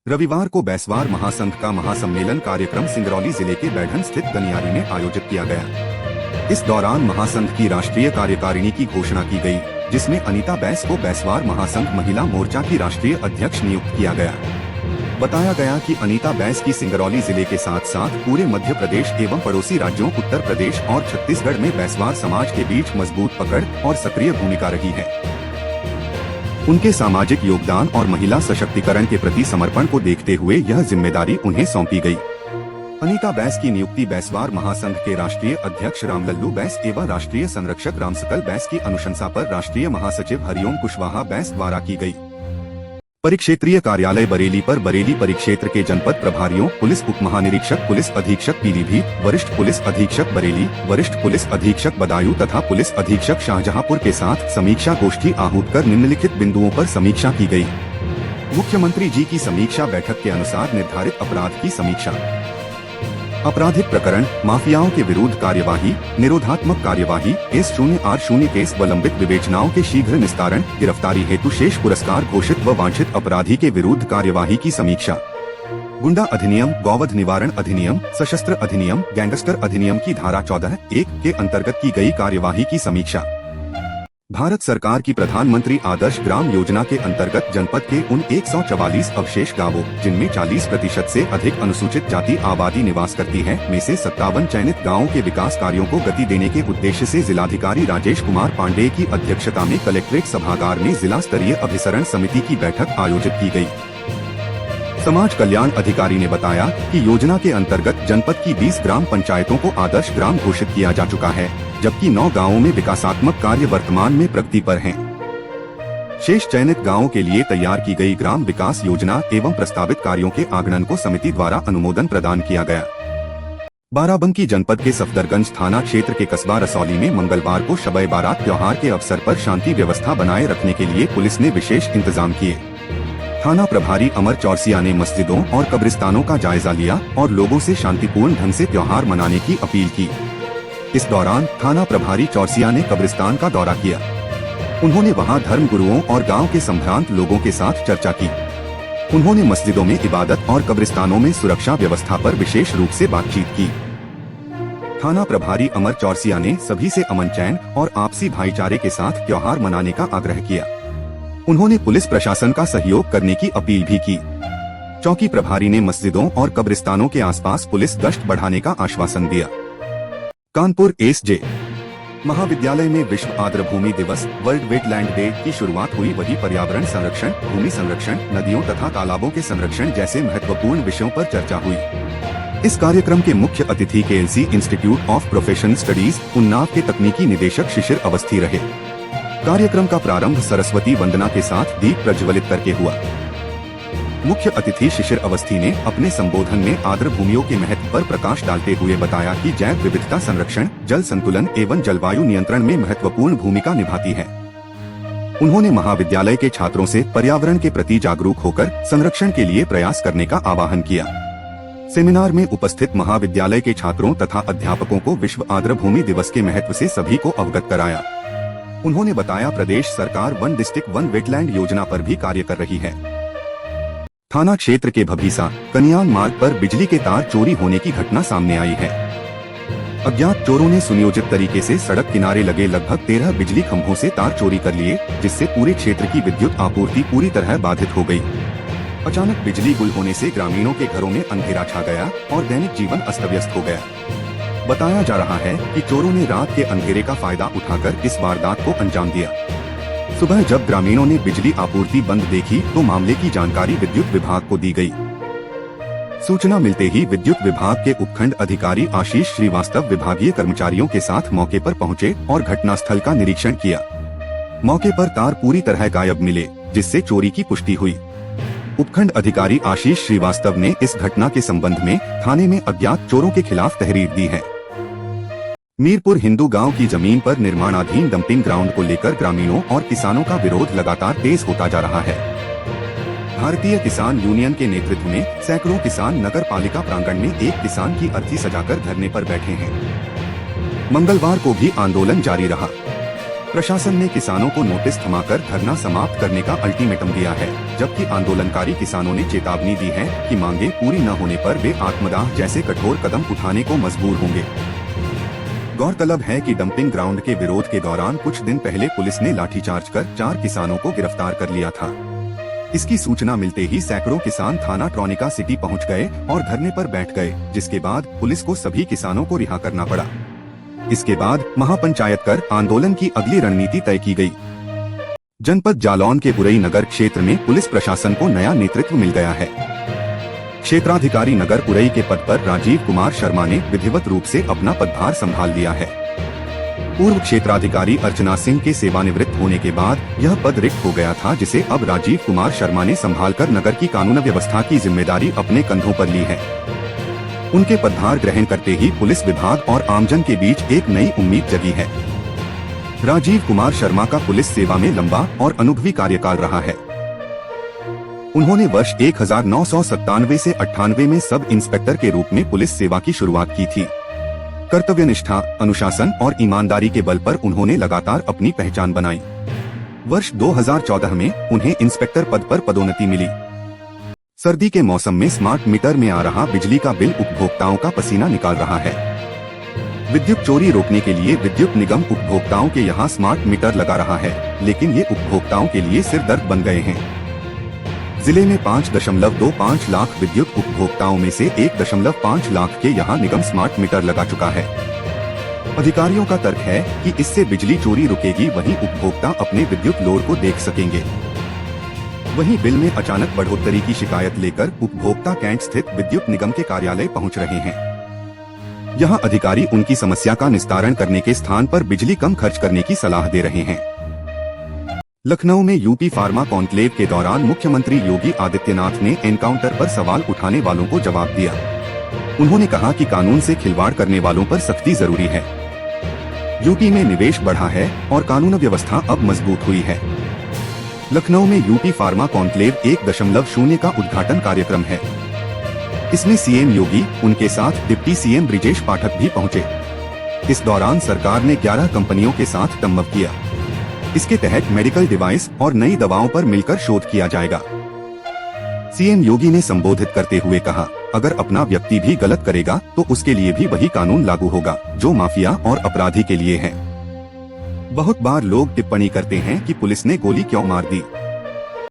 रविवार को बैसवार महासंघ का महासम्मेलन कार्यक्रम सिंगरौली जिले के बैढ़न स्थित गनियारी में आयोजित किया गया। इस दौरान महासंघ की राष्ट्रीय कार्यकारिणी की घोषणा की गई, जिसमें अनीता बैस को बैसवार महासंघ महिला मोर्चा की राष्ट्रीय अध्यक्ष नियुक्त किया गया। बताया गया कि अनीता बैस की सिंगरौली जिले के साथ साथ पूरे मध्य प्रदेश एवं पड़ोसी राज्यों उत्तर प्रदेश और छत्तीसगढ़ में बैसवार समाज के बीच मजबूत पकड़ और सक्रिय भूमिका रही है। उनके सामाजिक योगदान और महिला सशक्तिकरण के प्रति समर्पण को देखते हुए यह जिम्मेदारी उन्हें सौंपी गई। अनीता बैस की नियुक्ति बैसवार महासंघ के राष्ट्रीय अध्यक्ष रामलल्लू बैस एवं राष्ट्रीय संरक्षक रामसकल बैस की अनुशंसा पर राष्ट्रीय महासचिव हरिओम कुशवाहा बैस द्वारा की गई। परिक्षेत्रीय कार्यालय बरेली पर बरेली परिक्षेत्र के जनपद प्रभारियों, पुलिस उप महानिरीक्षक पुलिस अधीक्षक पीलीभीत, वरिष्ठ पुलिस अधीक्षक बरेली, वरिष्ठ पुलिस अधीक्षक बदायूं तथा पुलिस अधीक्षक शाहजहांपुर के साथ समीक्षा गोष्ठी आहूत कर निम्नलिखित बिंदुओं पर समीक्षा की गई। मुख्यमंत्री जी की समीक्षा बैठक के अनुसार निर्धारित अपराध की समीक्षा, आपराधिक प्रकरण, माफियाओं के विरुद्ध कार्यवाही, निरोधात्मक कार्यवाही, केस 0R0 केस व लंबित विवेचनाओं के शीघ्र निस्तारण, गिरफ्तारी हेतु शेष पुरस्कार घोषित व वांछित अपराधी के विरुद्ध कार्यवाही की समीक्षा, गुंडा अधिनियम, गौवध निवारण अधिनियम, सशस्त्र अधिनियम, गैंगस्टर अधिनियम की धारा 14(1) के अंतर्गत की गई कार्यवाही की समीक्षा, भारत सरकार की प्रधानमंत्री आदर्श ग्राम योजना के अंतर्गत जनपद के उन 144 अवशेष गांवों, जिनमें 40% से अधिक अनुसूचित जाति आबादी निवास करती है, में से 57 चयनित गांवों के विकास कार्यों को गति देने के उद्देश्य से जिलाधिकारी राजेश कुमार पांडेय की अध्यक्षता में कलेक्ट्रेट सभागार में जिला स्तरीय अभिसरण समिति की बैठक आयोजित की गयी। समाज कल्याण अधिकारी ने बताया कि योजना के अंतर्गत जनपद की 20 ग्राम पंचायतों को आदर्श ग्राम घोषित किया जा चुका है, जबकि 9 गांवों में विकासात्मक कार्य वर्तमान में प्रगति पर हैं। शेष चयनित गांवों के लिए तैयार की गई ग्राम विकास योजना एवं प्रस्तावित कार्यों के आगणन को समिति द्वारा अनुमोदन प्रदान किया गया। बाराबंकी जनपद के सफदरगंज थाना क्षेत्र के कस्बा रसौली में मंगलवार को शब-ए बारात त्योहार के अवसर पर शांति व्यवस्था बनाए रखने के लिए पुलिस ने विशेष इंतजाम किए। थाना प्रभारी अमर चौरसिया ने मस्जिदों और कब्रिस्तानों का जायजा लिया और लोगों से शांतिपूर्ण ढंग से त्योहार मनाने की अपील की। इस दौरान थाना प्रभारी चौरसिया ने कब्रिस्तान का दौरा किया। उन्होंने वहां धर्म गुरुओं और गांव के संभ्रांत लोगों के साथ चर्चा की। उन्होंने मस्जिदों में इबादत और कब्रिस्तानों में सुरक्षा व्यवस्था पर विशेष रूप से बातचीत की। थाना प्रभारी अमर चौरसिया ने सभी से अमन चैन और आपसी भाईचारे के साथ त्योहार मनाने का आग्रह किया। उन्होंने पुलिस प्रशासन का सहयोग करने की अपील भी की। चौकी प्रभारी ने मस्जिदों और कब्रिस्तानों के आसपास पुलिस गश्त बढ़ाने का आश्वासन दिया। कानपुर एसजे महाविद्यालय में विश्व आर्द्र भूमि दिवस वर्ल्ड वेटलैंड डे की शुरुआत हुई। वहीं पर्यावरण संरक्षण, भूमि संरक्षण, नदियों तथा तालाबों के संरक्षण जैसे महत्वपूर्ण विषयों पर चर्चा हुई। इस कार्यक्रम के मुख्य अतिथि KLC institute of professional studies Unnao के तकनीकी निदेशक शिशिर अवस्थी रहे। कार्यक्रम का प्रारंभ सरस्वती वंदना के साथ दीप प्रज्वलित करके हुआ। मुख्य अतिथि शिशिर अवस्थी ने अपने संबोधन में आर्द्र भूमियों के महत्व पर प्रकाश डालते हुए बताया कि जैव विविधता संरक्षण, जल संतुलन एवं जलवायु नियंत्रण में महत्वपूर्ण भूमिका निभाती है। उन्होंने महाविद्यालय के छात्रों से पर्यावरण के प्रति जागरूक होकर संरक्षण के लिए प्रयास करने का आह्वान किया। सेमिनार में उपस्थित महाविद्यालय के छात्रों तथा अध्यापकों को विश्व आर्द्र भूमि दिवस के महत्व से सभी को अवगत कराया। उन्होंने बताया प्रदेश सरकार 1 डिस्ट्रिक्ट 1 वेटलैंड योजना पर भी कार्य कर रही है। थाना क्षेत्र के भभीसा कनियान मार्ग पर बिजली के तार चोरी होने की घटना सामने आई है। अज्ञात चोरों ने सुनियोजित तरीके से सड़क किनारे लगे लगभग 13 बिजली खंभों से तार चोरी कर लिए, जिससे पूरे क्षेत्र की विद्युत आपूर्ति पूरी तरह बाधित हो गई। अचानक बिजली गुल होने से ग्रामीणों के घरों में अंधेरा छा गया और दैनिक जीवन अस्त व्यस्त हो गया। बताया जा रहा है कि चोरों ने रात के अंधेरे का फायदा उठाकर इस वारदात को अंजाम दिया। सुबह जब ग्रामीणों ने बिजली आपूर्ति बंद देखी तो मामले की जानकारी विद्युत विभाग को दी गई। सूचना मिलते ही विद्युत विभाग के उपखंड अधिकारी आशीष श्रीवास्तव विभागीय कर्मचारियों के साथ मौके पर पहुंचे और घटनास्थल का निरीक्षण किया। मौके पर तार पूरी तरह गायब मिले, जिससे चोरी की पुष्टि हुई। उपखंड अधिकारी आशीष श्रीवास्तव ने इस घटना के संबंध में थाने में अज्ञात चोरों के खिलाफ तहरीर दी है। मीरपुर हिंदू गांव की जमीन पर निर्माणाधीन डंपिंग ग्राउंड को लेकर ग्रामीणों और किसानों का विरोध लगातार तेज होता जा रहा है। भारतीय किसान यूनियन के नेतृत्व में सैकड़ों किसान नगर पालिका प्रांगण में एक किसान की अर्थी सजाकर धरने पर बैठे हैं। मंगलवार को भी आंदोलन जारी रहा। प्रशासन ने किसानों को नोटिस थमाकर धरना समाप्त करने का अल्टीमेटम दिया है, जबकि आंदोलनकारी किसानों ने चेतावनी दी है कि मांगे पूरी न होने पर वे आत्मदाह जैसे कठोर कदम उठाने को मजबूर होंगे। गौरतलब है कि डंपिंग ग्राउंड के विरोध के दौरान कुछ दिन पहले पुलिस ने लाठीचार्ज कर 4 किसानों को गिरफ्तार कर लिया था। इसकी सूचना मिलते ही सैकड़ों किसान थाना ट्रॉनिका सिटी पहुंच गए और धरने पर बैठ गए, जिसके बाद पुलिस को सभी किसानों को रिहा करना पड़ा। इसके बाद महापंचायत कर आंदोलन की अगली रणनीति तय की गई। जनपद जालौन के बुरई नगर क्षेत्र में पुलिस प्रशासन को नया नेतृत्व मिल गया है। क्षेत्राधिकारी नगर उरई के पद पर राजीव कुमार शर्मा ने विधिवत रूप से अपना पदभार संभाल लिया है। पूर्व क्षेत्राधिकारी अर्चना सिंह के सेवानिवृत्त होने के बाद यह पद रिक्त हो गया था, जिसे अब राजीव कुमार शर्मा ने संभालकर नगर की कानून व्यवस्था की जिम्मेदारी अपने कंधों पर ली है। उनके पदभार ग्रहण करते ही पुलिस विभाग और आमजन के बीच एक नई उम्मीद जगी है। राजीव कुमार शर्मा का पुलिस सेवा में लंबा और अनुभवी कार्यकाल रहा है। उन्होंने वर्ष 1997 से 98 में सब इंस्पेक्टर के रूप में पुलिस सेवा की शुरुआत की थी। कर्तव्यनिष्ठा, अनुशासन और ईमानदारी के बल पर उन्होंने लगातार अपनी पहचान बनाई। वर्ष 2014 में उन्हें इंस्पेक्टर पद पर पदोन्नति मिली। सर्दी के मौसम में स्मार्ट मीटर में आ रहा बिजली का बिल उपभोक्ताओं का पसीना निकाल रहा है। विद्युत चोरी रोकने के लिए विद्युत निगम उपभोक्ताओं के यहां स्मार्ट मीटर लगा रहा है, लेकिन ये उपभोक्ताओं के लिए सिरदर्द बन गए हैं। जिले में 5.25 लाख विद्युत उपभोक्ताओं में से 1.5 लाख के यहां निगम स्मार्ट मीटर लगा चुका है। अधिकारियों का तर्क है कि इससे बिजली चोरी रुकेगी, वहीं उपभोक्ता अपने विद्युत लोड को देख सकेंगे। वहीं बिल में अचानक बढ़ोतरी की शिकायत लेकर उपभोक्ता कैंट स्थित विद्युत निगम के कार्यालय पहुंच रहे हैं। यहां अधिकारी उनकी समस्या का निस्तारण करने के स्थान पर बिजली कम खर्च करने की सलाह दे रहे हैं। लखनऊ में यूपी फार्मा कॉन्क्लेव के दौरान मुख्यमंत्री योगी आदित्यनाथ ने एनकाउंटर पर सवाल उठाने वालों को जवाब दिया। उन्होंने कहा कि कानून से खिलवाड़ करने वालों पर सख्ती जरूरी है। यूपी में निवेश बढ़ा है और कानून व्यवस्था अब मजबूत हुई है। लखनऊ में यूपी फार्मा कॉन्क्लेव 1.0 का उद्घाटन कार्यक्रम है। इसमें सीएम योगी, उनके साथ डिप्टी सीएम ब्रिजेश पाठक भी पहुंचे। इस दौरान सरकार ने 11 कंपनियों के साथ टम्मअप किया। इसके तहत मेडिकल डिवाइस और नई दवाओं पर मिलकर शोध किया जाएगा। सीएम योगी ने संबोधित करते हुए कहा, अगर अपना व्यक्ति भी गलत करेगा तो उसके लिए भी वही कानून लागू होगा जो माफिया और अपराधी के लिए है। बहुत बार लोग टिप्पणी करते हैं कि पुलिस ने गोली क्यों मार दी।